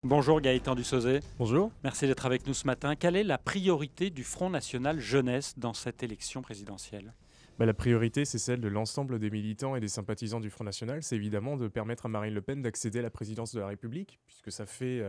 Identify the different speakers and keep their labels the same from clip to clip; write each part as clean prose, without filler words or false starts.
Speaker 1: Bonjour Gaëtan Dussozé,
Speaker 2: Bonjour.
Speaker 1: merci d'être avec nous ce matin. Quelle est la priorité du Front National Jeunesse dans cette élection présidentielle ?
Speaker 2: La priorité, c'est celle de l'ensemble des militants et des sympathisants du Front National. C'est évidemment de permettre à Marine Le Pen d'accéder à la présidence de la République, puisque ça fait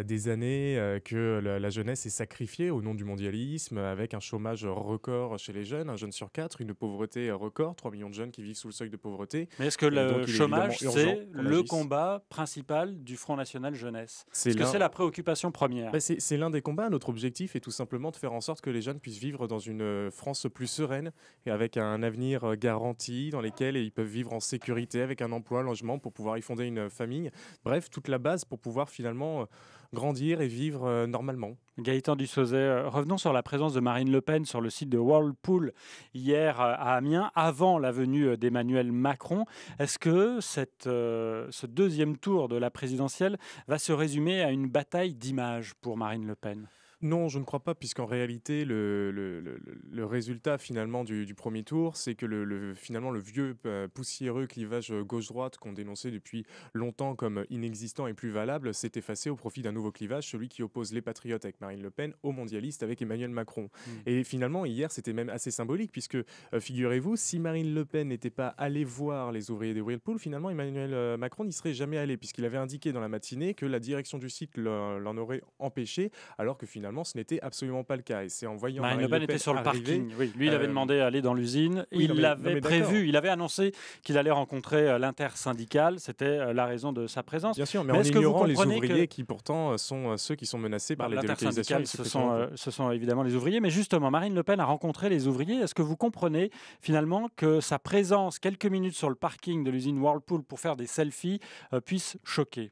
Speaker 2: des années que la jeunesse est sacrifiée au nom du mondialisme, avec un chômage record chez les jeunes, un jeune sur quatre, une pauvreté record, 3 millions de jeunes qui vivent sous le seuil de pauvreté.
Speaker 1: Mais est-ce que
Speaker 2: Et donc,
Speaker 1: le
Speaker 2: il est évidemment
Speaker 1: chômage,
Speaker 2: urgent
Speaker 1: c'est
Speaker 2: qu'on
Speaker 1: le
Speaker 2: agisse.
Speaker 1: combat principal du Front National Jeunesse ?
Speaker 2: C'est
Speaker 1: Est-ce que
Speaker 2: l'un-
Speaker 1: c'est la préoccupation première ?
Speaker 2: C'est l'un des combats. Notre objectif est tout simplement de faire en sorte que les jeunes puissent vivre dans une France plus sereine et avec un avenir garanti dans lesquels ils peuvent vivre en sécurité avec un emploi, un logement pour pouvoir y fonder une famille. Bref, toute la base pour pouvoir finalement grandir et vivre normalement.
Speaker 1: Gaëtan Dussozé, revenons sur la présence de Marine Le Pen sur le site de Whirlpool hier à Amiens, avant la venue d'Emmanuel Macron. Est-ce que ce deuxième tour de la présidentielle va se résumer à une bataille d'images pour Marine Le Pen ?
Speaker 2: Non, je ne crois pas, puisqu'en réalité, le résultat finalement du premier tour, c'est que finalement le vieux poussiéreux clivage gauche-droite qu'on dénonçait depuis longtemps comme inexistant et plus valable s'est effacé au profit d'un nouveau clivage, celui qui oppose les patriotes avec Marine Le Pen aux mondialistes avec Emmanuel Macron. Et finalement, hier, c'était même assez symbolique, puisque figurez-vous, si Marine Le Pen n'était pas allée voir les ouvriers de Whirlpool, finalement, Emmanuel Macron n'y serait jamais allé, puisqu'il avait indiqué dans la matinée que la direction du site l'en aurait empêché, alors que finalement, ce n'était absolument pas le cas. Et c'est en voyant
Speaker 1: Marine Le Pen était sur le
Speaker 2: arriver,
Speaker 1: parking. Oui, lui, il avait demandé à aller dans l'usine.
Speaker 2: oui,
Speaker 1: Il
Speaker 2: non, mais
Speaker 1: l'avait
Speaker 2: d'accord.
Speaker 1: prévu. Il avait annoncé qu'il allait rencontrer l'intersyndicale. C'était la raison de sa présence.
Speaker 2: Bien sûr, mais
Speaker 1: Mais
Speaker 2: en
Speaker 1: est-ce que vous
Speaker 2: ignorant les
Speaker 1: comprenez
Speaker 2: ouvriers qui pourtant sont ceux qui sont menacés par les délocalisations et les
Speaker 1: L'intersyndicale,
Speaker 2: suppressions d'emplois.
Speaker 1: ce sont évidemment les ouvriers. Mais justement, Marine Le Pen a rencontré les ouvriers. Est-ce que vous comprenez finalement que sa présence quelques minutes sur le parking de l'usine Whirlpool pour faire des selfies puisse choquer ?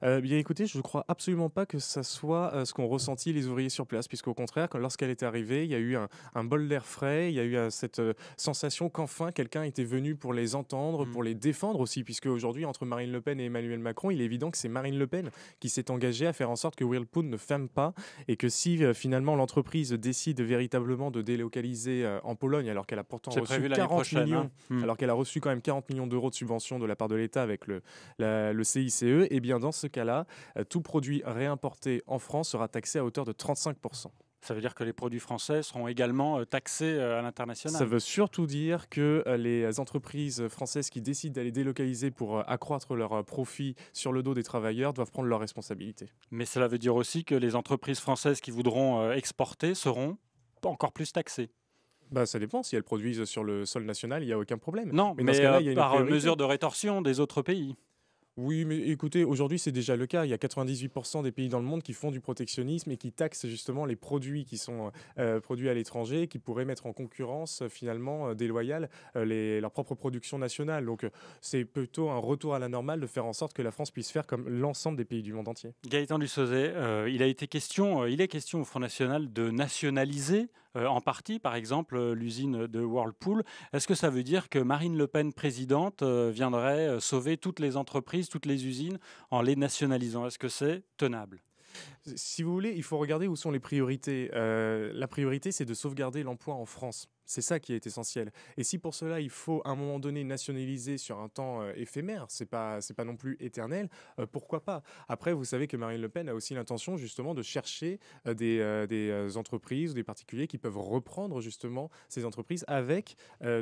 Speaker 2: Bien écoutez, je ne crois absolument pas que ça soit ce qu'ont ressenti les ouvriers sur place, puisqu'au contraire, lorsqu'elle est arrivée, il y a eu un bol d'air frais, il y a eu cette sensation qu'enfin quelqu'un était venu pour les entendre, pour les défendre aussi, puisque aujourd'hui, entre Marine Le Pen et Emmanuel Macron, il est évident que c'est Marine Le Pen qui s'est engagée à faire en sorte que Whirlpool ne ferme pas, et que si finalement l'entreprise décide véritablement de délocaliser en Pologne, alors qu'elle a pourtant
Speaker 1: C'est
Speaker 2: reçu
Speaker 1: prévu l'année
Speaker 2: 40
Speaker 1: prochaine,
Speaker 2: millions,
Speaker 1: hein.
Speaker 2: alors qu'elle a reçu quand même 40 millions d'euros de subventions de la part de l'État avec le CICE, et bien dans ce cas-là, tout produit réimporté en France sera taxé à hauteur de 35%.
Speaker 1: Ça veut dire que les produits français seront également taxés à l'international.
Speaker 2: Ça veut surtout dire que les entreprises françaises qui décident d'aller délocaliser pour accroître leurs profits sur le dos des travailleurs doivent prendre leurs responsabilités.
Speaker 1: Mais cela veut dire aussi que les entreprises françaises qui voudront exporter seront encore plus taxées.
Speaker 2: Ça dépend. Si elles produisent sur le sol national, il n'y a aucun problème.
Speaker 1: Non,
Speaker 2: Mais dans ce cas-là, il y a une
Speaker 1: par
Speaker 2: priorité.
Speaker 1: mesure de rétorsion des autres pays.
Speaker 2: Oui, mais écoutez, aujourd'hui, c'est déjà le cas. Il y a 98% des pays dans le monde qui font du protectionnisme et qui taxent justement les produits qui sont produits à l'étranger, qui pourraient mettre en concurrence finalement déloyale leur propre production nationale. Donc, c'est plutôt un retour à la normale de faire en sorte que la France puisse faire comme l'ensemble des pays du monde entier.
Speaker 1: Gaëtan Dussozé, il est question au Front National de nationaliser en partie, par exemple, l'usine de Whirlpool. Est-ce que ça veut dire que Marine Le Pen, présidente, viendrait sauver toutes les entreprises, toutes les usines en les nationalisant ? Est-ce que c'est tenable ?
Speaker 2: Si vous voulez, il faut regarder où sont les priorités. La priorité, c'est de sauvegarder l'emploi en France. C'est ça qui est essentiel. Et si pour cela, il faut à un moment donné nationaliser sur un temps éphémère, c'est pas non plus éternel, pourquoi pas ? Après, vous savez que Marine Le Pen a aussi l'intention justement de chercher des entreprises ou des particuliers qui peuvent reprendre justement ces entreprises avec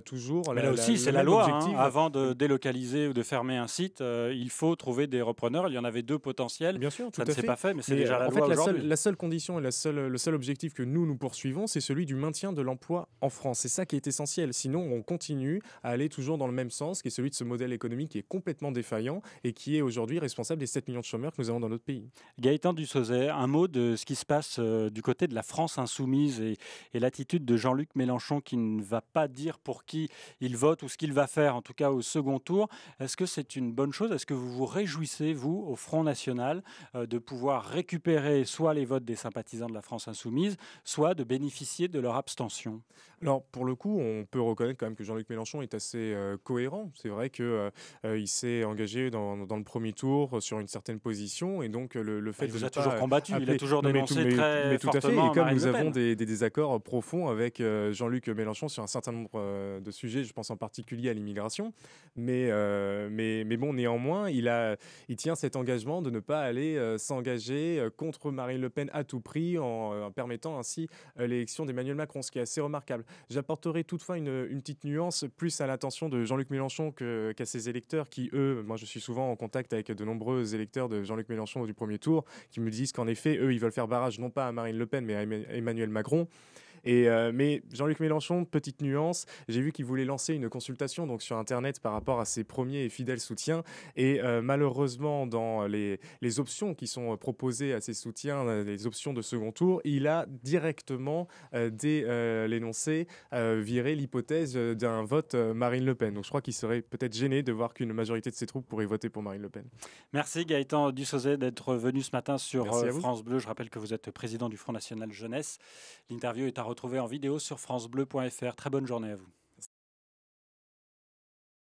Speaker 2: toujours
Speaker 1: Mais là aussi, c'est la loi. Avant de délocaliser ou de fermer un site, il faut trouver des repreneurs. Il y en avait 2 potentiels.
Speaker 2: Bien sûr, tout
Speaker 1: ça ne
Speaker 2: à
Speaker 1: s'est
Speaker 2: fait.
Speaker 1: pas fait, mais c'est
Speaker 2: Mais
Speaker 1: déjà la loi aujourd'hui.
Speaker 2: la seule condition et le seul objectif que nous poursuivons, c'est celui du maintien de l'emploi en France. C'est ça qui est essentiel. Sinon, on continue à aller toujours dans le même sens, qui est celui de ce modèle économique qui est complètement défaillant et qui est aujourd'hui responsable des 7 millions de chômeurs que nous avons dans notre pays.
Speaker 1: Gaëtan Dussozé, un mot de ce qui se passe du côté de la France insoumise et l'attitude de Jean-Luc Mélenchon qui ne va pas dire pour qui il vote ou ce qu'il va faire, en tout cas au second tour. Est-ce que c'est une bonne chose ? Est-ce que vous vous réjouissez, vous, au Front National, de pouvoir récupérer soit les votes des sympathisants de la France insoumise, soit de bénéficier de leur abstention ?
Speaker 2: Alors Alors, pour le coup, on peut reconnaître quand même que Jean-Luc Mélenchon est assez cohérent. C'est vrai que il s'est engagé dans le premier tour sur une certaine position, et donc le
Speaker 1: Bah,
Speaker 2: fait
Speaker 1: il
Speaker 2: de
Speaker 1: vous
Speaker 2: ne
Speaker 1: a toujours
Speaker 2: pas
Speaker 1: combattu, il a
Speaker 2: appeler...
Speaker 1: toujours
Speaker 2: Non,
Speaker 1: dénoncé très
Speaker 2: mais tout à fait. Et
Speaker 1: fortement
Speaker 2: comme
Speaker 1: Marine
Speaker 2: nous
Speaker 1: Le
Speaker 2: avons
Speaker 1: Pen.
Speaker 2: des désaccords profonds avec Jean-Luc Mélenchon sur un certain nombre de sujets, je pense en particulier à l'immigration, mais bon, néanmoins, il tient cet engagement de ne pas aller s'engager contre Marine Le Pen à tout prix, en permettant ainsi l'élection d'Emmanuel Macron, ce qui est assez remarquable. J'apporterai toutefois une petite nuance plus à l'attention de Jean-Luc Mélenchon qu'à ses électeurs qui, eux, moi je suis souvent en contact avec de nombreux électeurs de Jean-Luc Mélenchon du premier tour, qui me disent qu'en effet, eux, ils veulent faire barrage non pas à Marine Le Pen, mais à Emmanuel Macron. Mais Jean-Luc Mélenchon, petite nuance, j'ai vu qu'il voulait lancer une consultation donc sur Internet par rapport à ses premiers et fidèles soutiens. Et malheureusement, dans les options qui sont proposées à ses soutiens, les options de second tour, il a directement, dès l'énoncé, viré l'hypothèse d'un vote Marine Le Pen. Donc je crois qu'il serait peut-être gêné de voir qu'une majorité de ses troupes pourrait voter pour Marine Le Pen.
Speaker 1: Merci Gaëtan Dussauzet d'être venu ce matin sur
Speaker 2: Merci à vous.
Speaker 1: France Bleu. Je rappelle que vous êtes président du Front National Jeunesse. L'interview est à retrouver en vidéo sur francebleu.fr. Très bonne journée à vous.